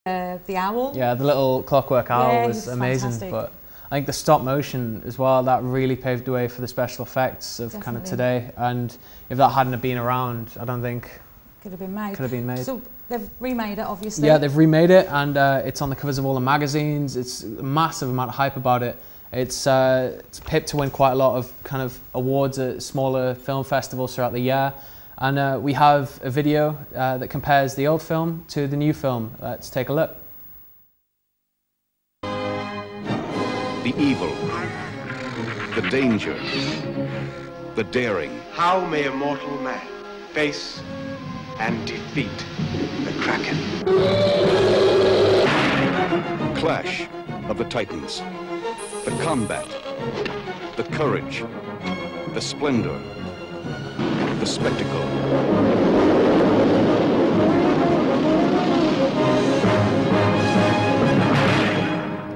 The owl. Yeah, the little clockwork owl was amazing. Fantastic. But I think the stop motion as well, that really paved the way for the special effects of kind of today. And if that hadn't have been around, I don't think could have been made. Could have been made. So they've remade it, obviously. Yeah, they've remade it, and it's on the covers of all the magazines. It's a massive amount of hype about it. It's picked to win quite a lot of kind of awards at smaller film festivals throughout the year. And we have a video that compares the old film to the new film. Let's take a look. The evil, the danger, the daring. How may a mortal man face and defeat the Kraken? Clash of the Titans. The combat, the courage, the splendor, the spectacle.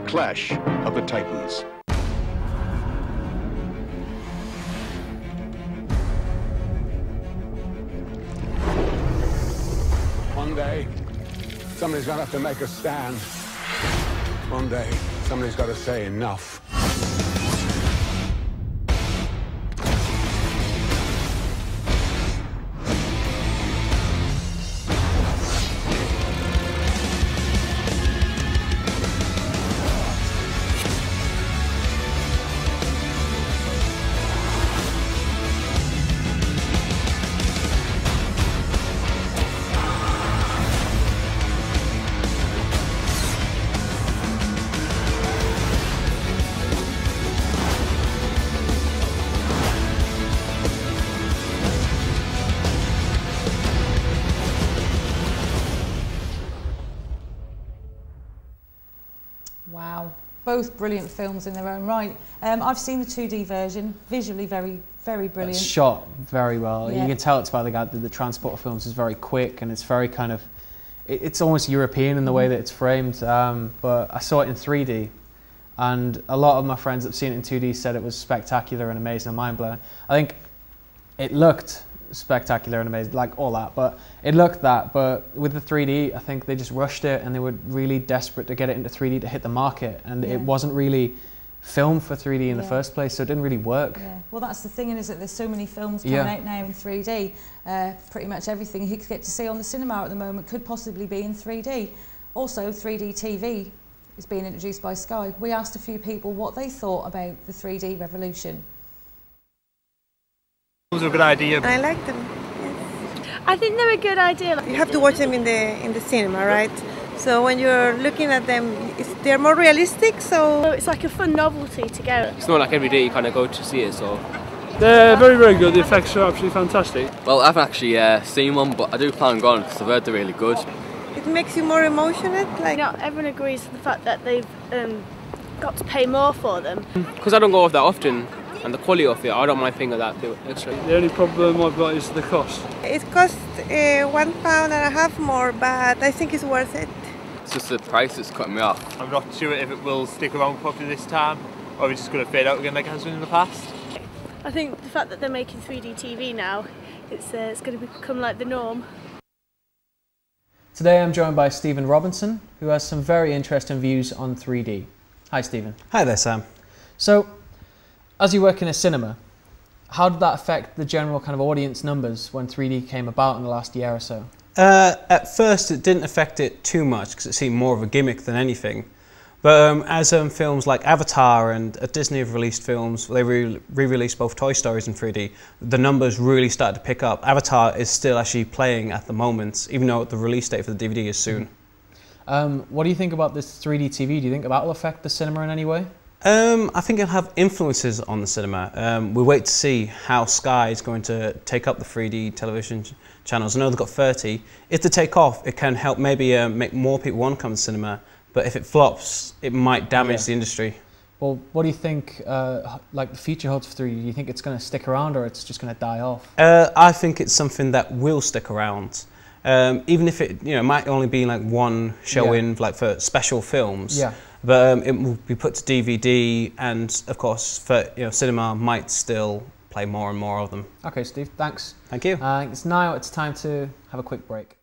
Clash of the Titans. One day, somebody's gonna have to make a stand. One day, somebody's got to say enough. Wow, both brilliant films in their own right. I've seen the 2D version, visually very brilliant. It's shot very well. Yeah. You can tell it's by the guy that the Transporter films is very quick, and it's very kind of, it's almost European in the way that it's framed. But I saw it in 3D, and a lot of my friends that have seen it in 2D said it was spectacular and amazing and mind-blowing. I think it looked spectacular and amazing, like all that, but it looked that, but with the 3D, I think they just rushed it, and they were really desperate to get it into 3D to hit the market, and it wasn't really filmed for 3D in the first place, so it didn't really work. Yeah, well, that's the thing, is that there's so many films coming out now in 3D. Pretty much everything you get to see on the cinema at the moment could possibly be in 3D. Also, 3D TV is being introduced by Sky. We asked a few people what they thought about the 3D revolution. It was a good idea. I like them, yes. I think they're a good idea. You have to watch them in the cinema, right? So when you're looking at them, they're more realistic, so it's like a fun novelty to go. It's not like every day you kind of go to see it, so... They're very good, the effects are absolutely fantastic. Well, I haven't actually seen one, but I do plan on going because I've heard they're really good. it makes you more emotional. Like, not everyone agrees with the fact that they've got to pay more for them. Because I don't go off that often, and the quality of it, I don't mind paying that extra. The only problem I've got is the cost. It costs £1.50 more, but I think it's worth it. It's just the price that's cutting me off. I'm not sure if it will stick around properly this time, or are we just going to fade out again like it has been in the past. I think the fact that they're making 3D TV now, it's going to become like the norm. Today I'm joined by Stephen Robinson, who has some very interesting views on 3D. Hi Stephen. Hi there Sam. So, as you work in a cinema, how did that affect the general kind of audience numbers when 3D came about in the last year or so? At first it didn't affect it too much because it seemed more of a gimmick than anything. But as films like Avatar and Disney have released films, they re-released both Toy Stories in 3D, the numbers really started to pick up. Avatar is still actually playing at the moment, even though the release date for the DVD is soon. What do you think about this 3D TV? Do you think that will affect the cinema in any way? I think it'll have influences on the cinema. We wait to see how Sky is going to take up the 3D television channels. I know they've got 30. If they take off, it can help maybe make more people want to come to cinema. But if it flops, it might damage the industry. Well, what do you think like the future holds for 3D? Do you think it's going to stick around or it's just going to die off? I think it's something that will stick around. Even if it might only be like one showing like for special films. Yeah. But it will be put to DVD, and of course, for cinema might still play more and more of them. Okay, Steve, thanks. Thank you. It's time to have a quick break.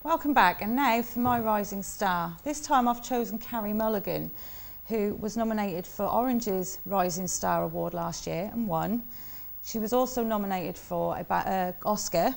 Welcome back, and now for my rising star. This time I've chosen Carey Mulligan, who was nominated for Orange's Rising Star Award last year and won. She was also nominated for an Oscar,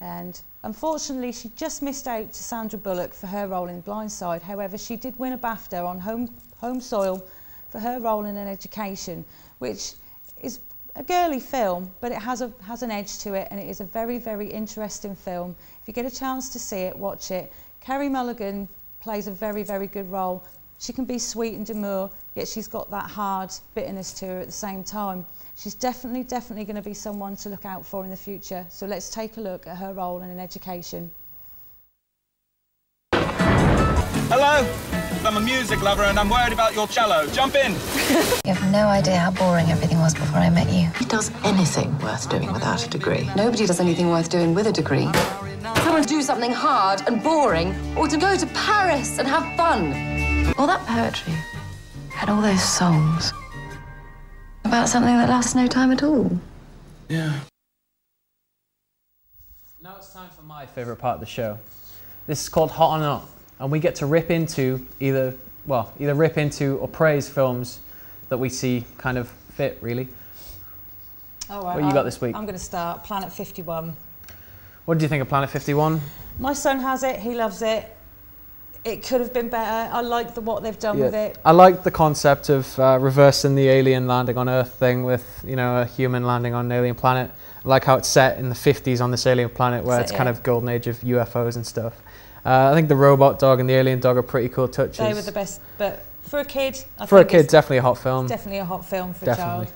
and unfortunately she just missed out to Sandra Bullock for her role in Blindside. However, she did win a BAFTA on home soil for her role in An Education, which is a girly film, but it has an edge to it, and it is a very, very interesting film. If you get a chance to see it, watch it. Carey Mulligan plays a very, very good role. She can be sweet and demure, yet she's got that hard bitterness to her at the same time. She's definitely going to be someone to look out for in the future. So let's take a look at her role in An Education. Hello, I'm a music lover and I'm worried about your cello. Jump in. You have no idea how boring everything was before I met you. Who does anything worth doing without a degree? Nobody does anything worth doing with a degree. Someone to do something hard and boring, or to go to Paris and have fun. All that poetry had all those songs about something that lasts no time at all. Yeah. Now it's time for my favourite part of the show. This is called Hot or Not, and we get to rip into either rip into or praise films that we see kind of fit, really. All right, what you got this week? I'm going to start Planet 51. What did you think of Planet 51? My son has it, he loves it. It could have been better. I like what they've done with it. I like the concept of reversing the alien landing on Earth thing with, you know, a human landing on an alien planet. I like how it's set in the 50s on this alien planet where it's kind of golden age of UFOs and stuff. I think the robot dog and the alien dog are pretty cool touches. They were the best, but for a kid, definitely a hot film. Definitely a hot film for a child.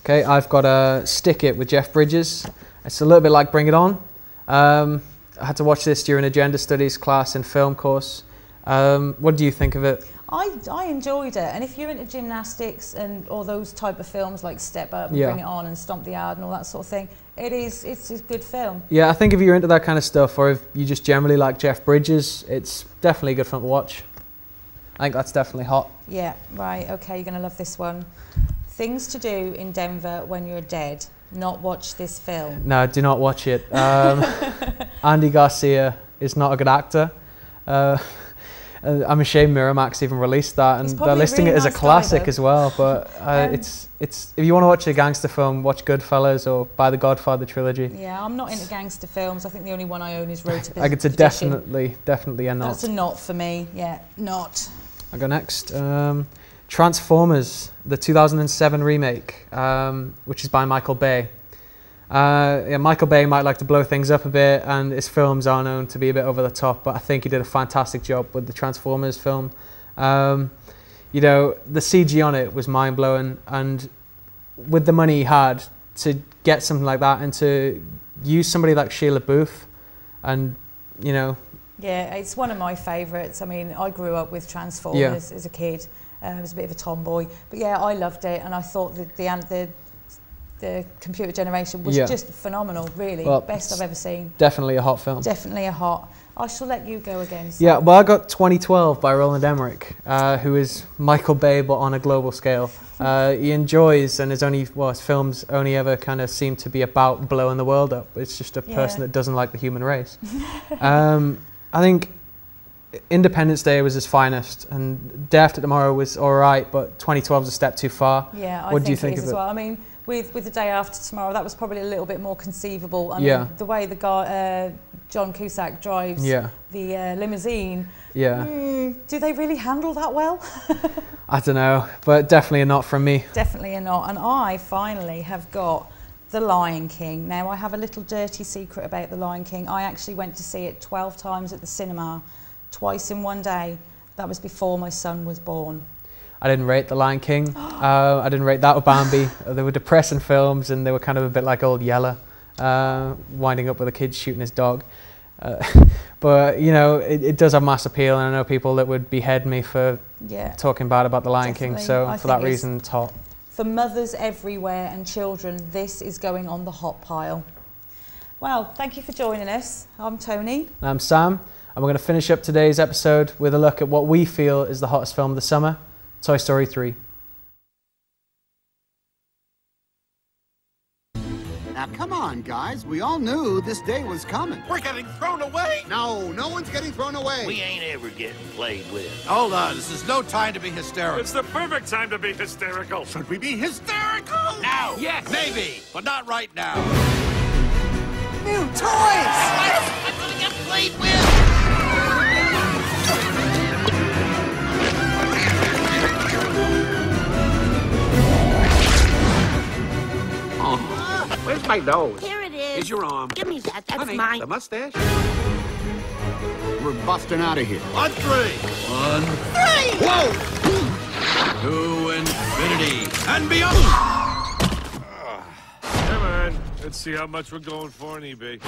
Okay, I've got a Stick It with Jeff Bridges. It's a little bit like Bring It On. I had to watch this during a gender studies class and film course. What do you think of it? I enjoyed it, and if you're into gymnastics and all those type of films like Step Up and Bring It On and Stomp the Yard and all that sort of thing, it's a good film. Yeah, I think if you're into that kind of stuff, or if you just generally like Jeff Bridges, it's definitely a good film to watch. I think that's definitely hot. Yeah, right, okay, you're going to love this one. Things to do in Denver when you're dead. Not watch this film. No, do not watch it. Andy Garcia is not a good actor. I'm ashamed Miramax even released that, and they're listing it as a classic as well. But it's if you want to watch a gangster film, watch Goodfellas or buy the Godfather trilogy. Yeah, I'm not into gangster films. I think the only one I own is Road to Perdition. Like, it's a definitely a not. That's a not for me. Yeah, not. I go next. Transformers, the 2007 remake, which is by Michael Bay. Michael Bay might like to blow things up a bit, and his films are known to be a bit over the top, but I think he did a fantastic job with the Transformers film. You know, the CG on it was mind-blowing, and with the money he had to get something like that and to use somebody like Sheila Booth, and, you know... Yeah, it's one of my favourites. I mean, I grew up with Transformers as a kid. I was a bit of a tomboy, but yeah, I loved it, and I thought that the computer generation was just phenomenal, really. Well, best I've ever seen. Definitely a hot film. Definitely a hot. I shall let you go again. So. Yeah, well, I got 2012 by Roland Emmerich, who is Michael Bay, but on a global scale. He enjoys, and his films only ever kind of seem to be about blowing the world up. It's just a person that doesn't like the human race. I think Independence Day was his finest, and Day After Tomorrow was all right, but 2012 is a step too far. Yeah, I think it is as well. I mean, with The Day After Tomorrow, that was probably a little bit more conceivable. I mean, the way the guy, John Cusack drives the limousine, do they really handle that well? I don't know, but definitely a not from me. Definitely a not. And I finally have got The Lion King. Now, I have a little dirty secret about The Lion King. I actually went to see it 12 times at the cinema, twice in one day. That was before my son was born. I didn't rate The Lion King. I didn't rate that or Bambi. They were depressing films, and they were kind of a bit like Old Yeller, winding up with a kid shooting his dog. But, you know, it does have mass appeal, and I know people that would behead me for talking bad about The Lion King, so for that reason, it's hot. For mothers everywhere and children, this is going on the hot pile. Well, thank you for joining us. I'm Tony. And I'm Sam, and we're going to finish up today's episode with a look at what we feel is the hottest film of the summer, Toy Story 3. Now, come on, guys. We all knew this day was coming. We're getting thrown away? No, no one's getting thrown away. We ain't ever getting played with. Hold on, this is no time to be hysterical. It's the perfect time to be hysterical. Should we be hysterical? Now. Yes. Maybe, but not right now. New toys! I'm gonna get played with! Where's my nose? Here it is. Here's your arm. Give me that. That's Honey, mine. the mustache? We're busting out of here. On three. 1, 3. Whoa! To infinity and beyond. Come on. Let's see how much we're going for in eBay.